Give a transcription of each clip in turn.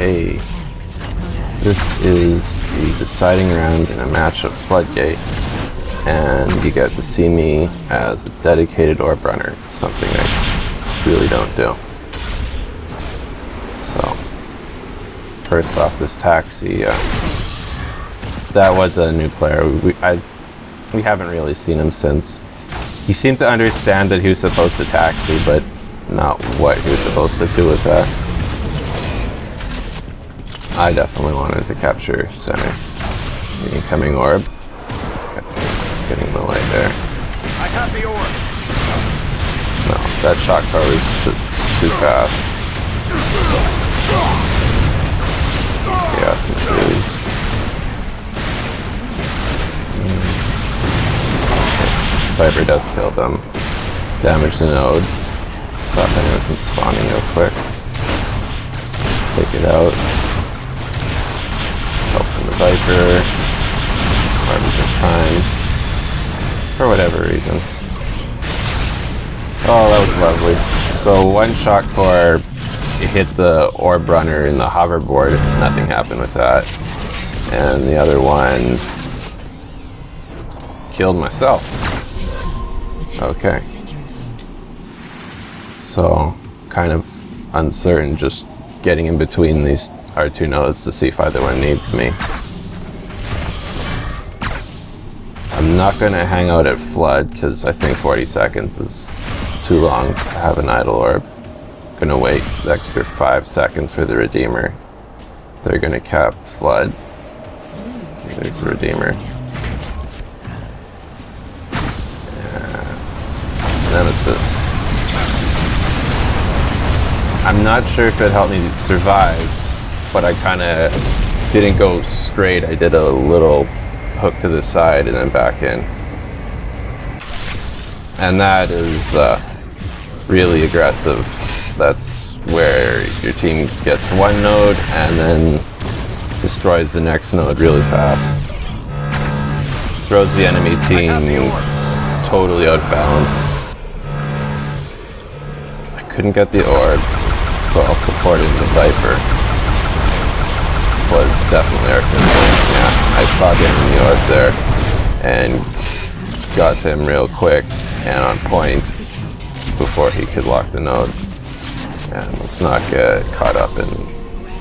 Okay. This is the deciding round in a match of Floodgate, and you get to see me as a dedicated orb runner, something I really don't do. So, first off, this taxi, that was a new player. We haven't really seen him since. He seemed to understand that he was supposed to taxi, but not what he was supposed to do with that. I definitely wanted to capture center. The incoming orb. That's getting in the way there. I have the orb. No, that shock tower is just too fast. Chaos ensues. Viper does kill them. Damage the node. Stop anyone from spawning real quick. Take it out. Help from the Viper. Arms are prime. For whatever reason. Oh, that was lovely. So one shock core hit the orb runner in the hoverboard. Nothing happened with that. And the other one killed myself. Okay. So, kind of uncertain, just getting in between these R2 nodes to see if either one needs me. I'm not going to hang out at Flood, because I think 40 seconds is too long to have an idle orb. Going to wait the extra 5 seconds for the Redeemer. They're going to cap Flood. There's the Redeemer. Nemesis. I'm not sure if it helped me survive, but I kind of didn't go straight. I did a little hook to the side and then back in. And that is really aggressive. That's where your team gets one node and then destroys the next node really fast. Throws the enemy team totally out of balance. Couldn't get the orb, so I'll support it in the Viper. Flood's definitely our concern. Yeah, I saw the enemy orb there and got to him real quick and on point before he could lock the node. And let's not get caught up in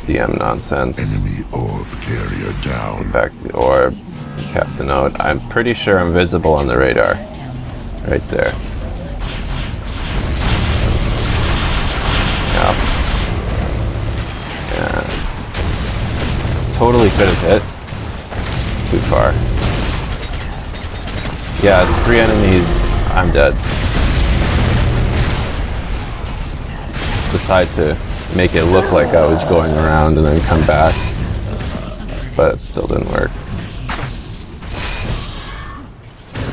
DM nonsense. Enemy orb carrier down. Get back to the orb and cap the node. I'm pretty sure I'm visible on the radar. Right there. Totally could have hit. Too far. Yeah, the 3 enemies, I'm dead. Decide to make it look like I was going around and then come back. But it still didn't work.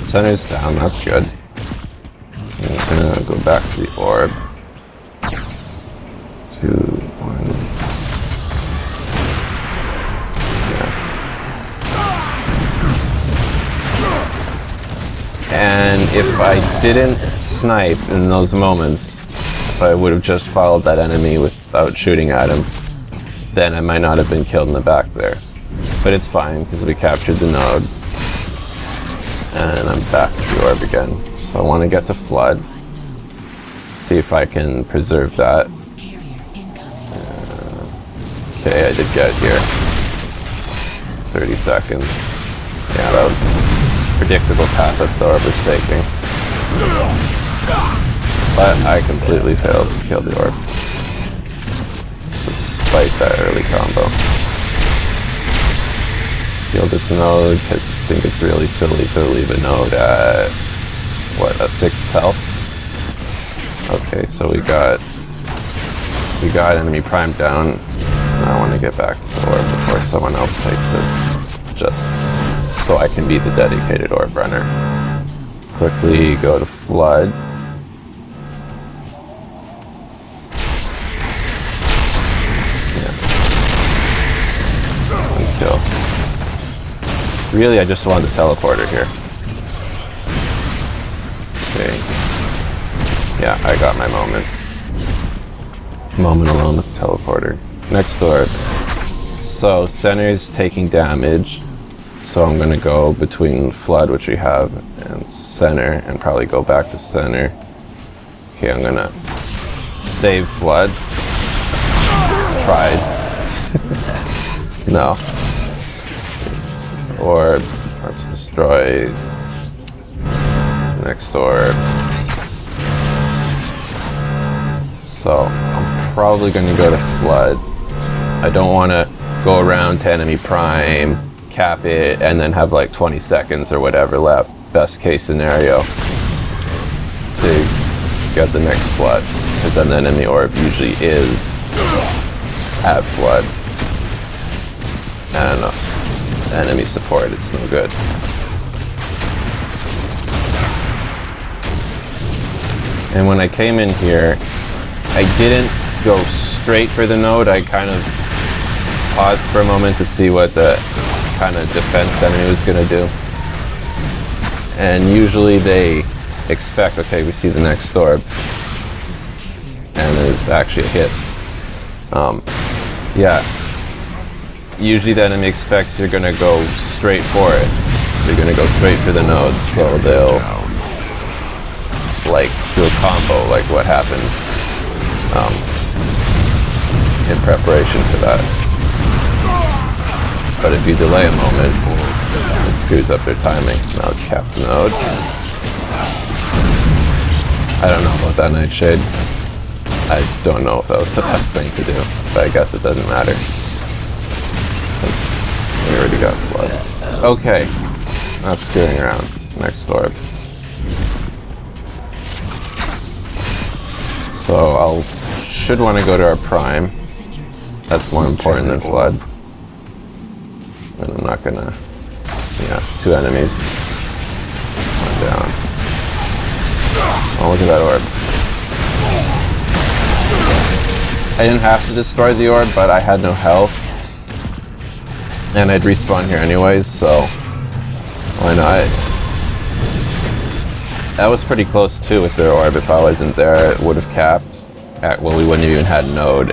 Center's down, that's good. So I'm gonna go back to the orb. 2, 1. And if I didn't snipe in those moments, if I would have just followed that enemy without shooting at him, then I might not have been killed in the back there. But it's fine, because we captured the node. And I'm back to the orb again. So I want to get to Flood. See if I can preserve that. Okay, I did get here. 30 seconds. Yeah, that was predictable path that the orb was taking. But I completely failed to kill the orb. Despite that early combo. Kill this node because I think it's really silly to leave a node at, what, a 6th health? Okay, so we got enemy prime down. I want to get back to the orb before someone else takes it. Just so I can be the dedicated orb runner. Quickly go to Flood. Yeah. One kill. Really, I just wanted the teleporter here. Okay. Yeah, I got my moment. Moment alone with the teleporter. Next orb. So center's taking damage. So I'm gonna go between flood, which we have, and center, and probably go back to center. Okay, I'm gonna save flood. Tried. No. Orbs destroyed. Next orb. So I'm probably gonna go to flood. I don't wanna go around to enemy prime, cap it, and then have like 20 seconds or whatever left, best case scenario, to get the next flood, because then the enemy orb usually is at flood, and enemy support, it's no good. And when I came in here, I didn't go straight for the node. I kind of paused for a moment to see what the kind of defense enemy was going to do. And usually they expect, okay, we see the next orb, and there's actually a hit. Yeah. Usually the enemy expects you're going to go straight for it. You're going to go straight for the node, so they'll like do a combo like what happened in preparation for that. But if you delay a moment, it screws up their timing. Now cap the node. I don't know about that Nightshade. I don't know if that was the best thing to do, but I guess it doesn't matter. We already got flood. Okay, not screwing around. Next orb. So should want to go to our prime. That's more important than flood. And I'm not gonna, yeah, 2 enemies. One down. Oh, look at that orb. I didn't have to destroy the orb, but I had no health. And I'd respawn here anyways, so why not? That was pretty close too with their orb. If I wasn't there, it would have capped. Well, we wouldn't have even had node.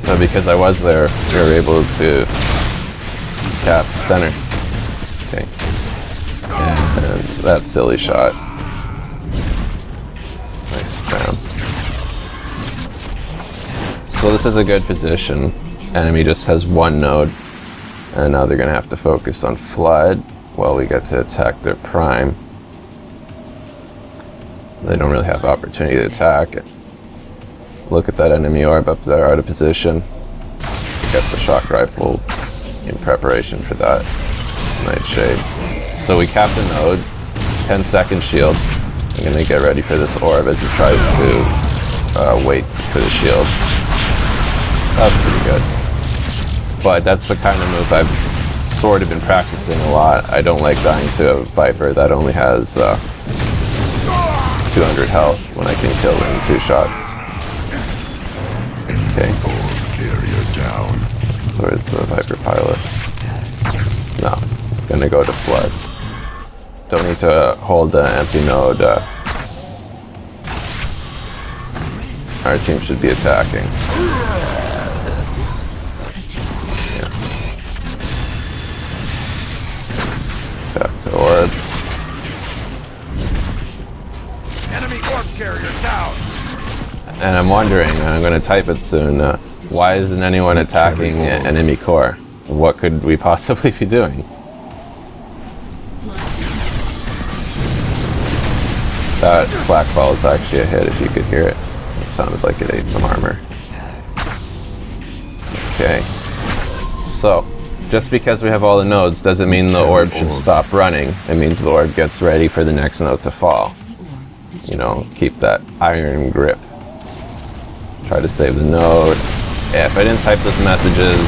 But because I was there, we were able to cap center. Okay. And that silly shot. Nice spam. So this is a good position. Enemy just has 1 node. And now they're going to have to focus on flood while we get to attack their prime. They don't really have the opportunity to attack. Look at that enemy orb up there out of position. Get the shock rifle in preparation for that Nightshade. So we cap the node, 10-second shield. I'm gonna get ready for this orb as he tries to wait for the shield. That's pretty good. But that's the kind of move I've sort of been practicing a lot. I don't like dying to a Viper that only has 200 health when I can kill in 2 shots. Okay. So where's the Viper pilot? No. Gonna go to flood. Don't need to hold the empty node. Our team should be attacking. Yeah. Back to orb. Enemy orb carrier down. And I'm wondering, and I'm going to type it soon, why isn't anyone attacking enemy core? What could we possibly be doing? That flak ball is actually a hit if you could hear it. It sounded like it ate some armor. Okay. So, just because we have all the nodes doesn't mean the orb should stop running. It means the orb gets ready for the next node to fall. You know, keep that iron grip. Try to save the node. Yeah, if I didn't type those messages,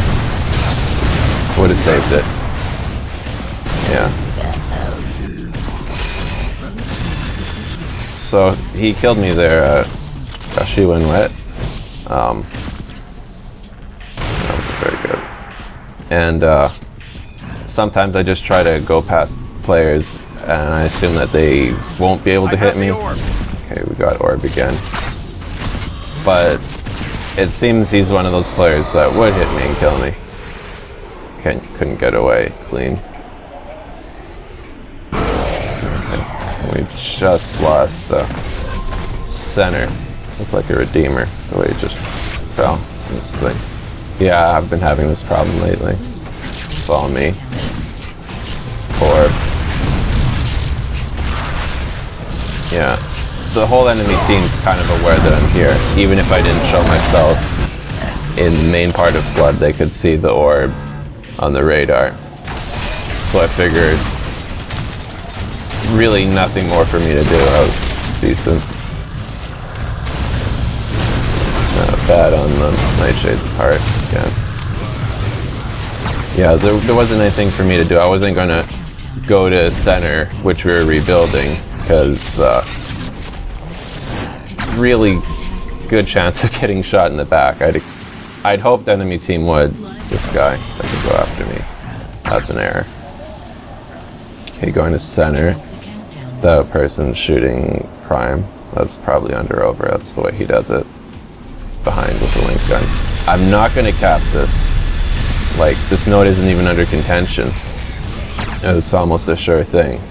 I would have saved it. Yeah. So he killed me there, Kashi when wet. That wasn't very good. And sometimes I just try to go past players and I assume that they won't be able to hit me. Okay, we got orb again. But It seems he's one of those players that would hit me and kill me. Couldn't get away clean. We just lost the center. Looked like a redeemer, the way it just fell. This thing. Yeah, I've been having this problem lately. It's all me. Orb. Yeah. The whole enemy team's kind of aware that I'm here. Even if I didn't show myself in the main part of Flood, they could see the orb on the radar. So I figured really nothing more for me to do. I was decent. Bad on the Nightshade's part again. Yeah, there wasn't anything for me to do. I wasn't going to go to center, which we were rebuilding, because really good chance of getting shot in the back. I'd hoped the enemy team would. This guy doesn't go after me. That's an error. Okay, going to center. That person shooting Prime. That's probably under over. That's the way he does it. Behind with the link gun. I'm not going to cap this. Like, this node isn't even under contention. It's almost a sure thing.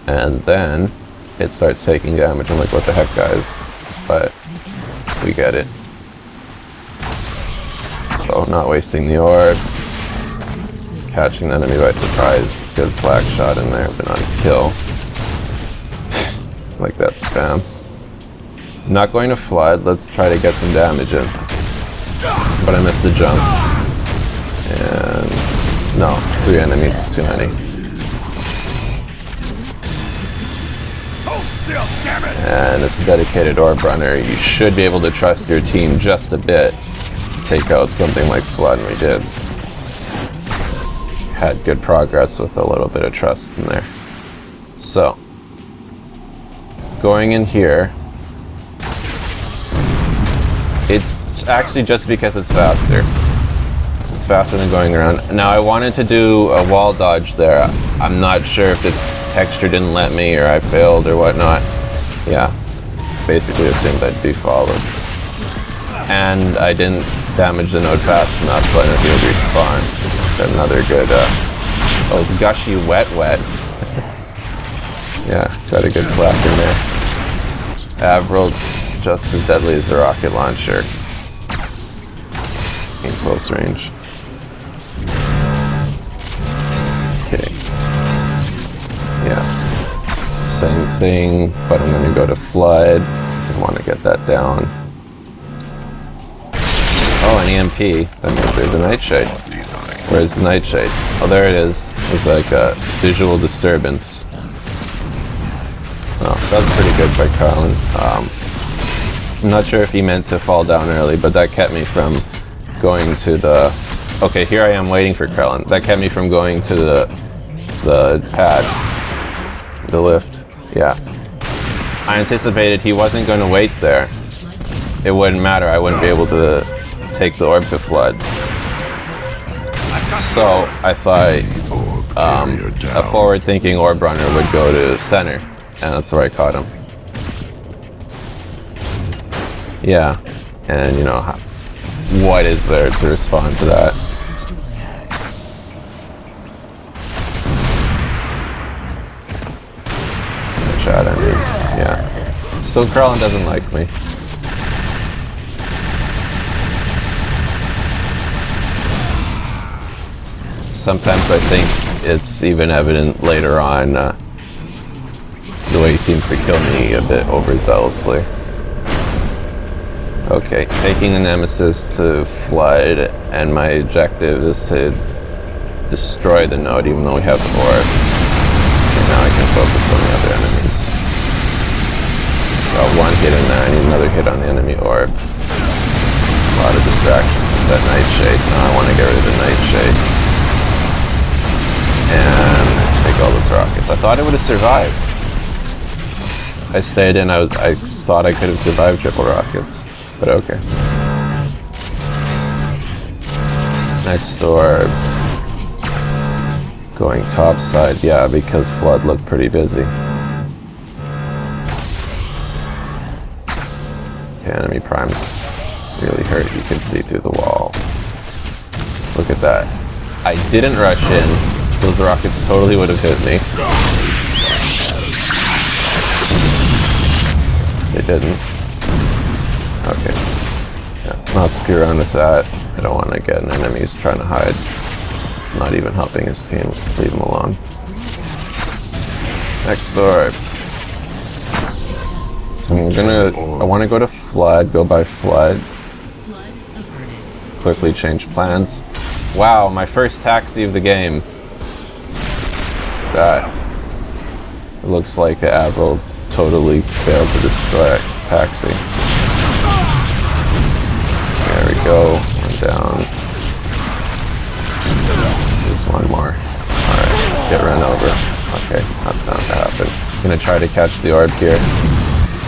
And then it starts taking damage. I'm like, what the heck, guys? But we get it. So, not wasting the orb. Catching the enemy by surprise. Good flag shot in there, but not a kill. Like that spam. Not going to flood. Let's try to get some damage in. But I missed the jump. And no, 3 enemies, too many. And it's a dedicated orb runner. You should be able to trust your team just a bit. Take out something like flood, and we did. Had good progress with a little bit of trust in there. So, going in here. It's actually just because it's faster. It's faster than going around. Now I wanted to do a wall dodge there. I'm not sure if the texture didn't let me or I failed or whatnot. Yeah, basically assumed I'd be followed. And I didn't damage the node fast enough, so I didn't feel respawn. Got another good, oh, it's gushy wet. Yeah, got a good flak in there. Avril, just as deadly as the rocket launcher. In close range. Okay. Yeah. Same thing, but I'm going to go to flood. So I want to get that down. Oh, an EMP. That means there's a Nightshade. Where's the Nightshade? Oh, there it is. It's like a visual disturbance. Oh, that was pretty good by Carlin. I'm not sure if he meant to fall down early, but that kept me from going to the... Okay, here I am waiting for Carlin. That kept me from going to the pad. The lift. Yeah. I anticipated he wasn't going to wait there. It wouldn't matter. I wouldn't be able to take the orb to flood. So I thought a forward-thinking orb runner would go to center, and that's where I caught him. Yeah, and you know, what is there to respond to that? Shot, I mean, yeah. So Carlin doesn't like me. Sometimes I think it's even evident later on the way he seems to kill me a bit overzealously. Okay, taking the Nemesis to flood, and my objective is to destroy the node even though we have the orb. And now I can focus on the other enemies. Got one hit in there, I need another hit on the enemy orb. A lot of distractions. It's that Nightshade. Now I want to get rid of the Nightshade. And take all those rockets. I thought it would have survived. I stayed in, I thought I could have survived triple rockets. But okay. Next orb. Going top side, yeah, because flood looked pretty busy. Okay, enemy primes really hurt. You can see through the wall. Look at that. I didn't rush in. Those rockets totally would have hit me. They didn't. Okay. Yeah, not screw around with that. I don't want to get an enemy who's trying to hide. Not even helping his team. Leave him alone. Next door. So I want to go to Flood, go by Flood. Quickly change plans. Wow, my first taxi of the game. That. It looks like the Avril totally failed to destroy taxi. There we go. One down. There's one more. Alright, get run over. Okay, that's not to happen. Gonna try to catch the orb here.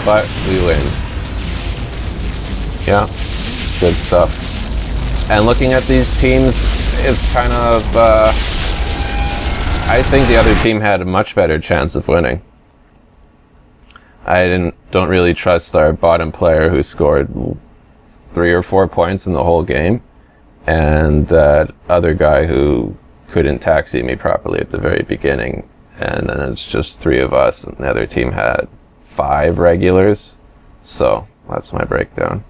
But we win. Yeah, good stuff. And looking at these teams, it's kind of, I think the other team had a much better chance of winning. I don't really trust our bottom player who scored 3 or 4 points in the whole game, and that other guy who couldn't taxi me properly at the very beginning, and then it's just 3 of us, and the other team had 5 regulars. So that's my breakdown.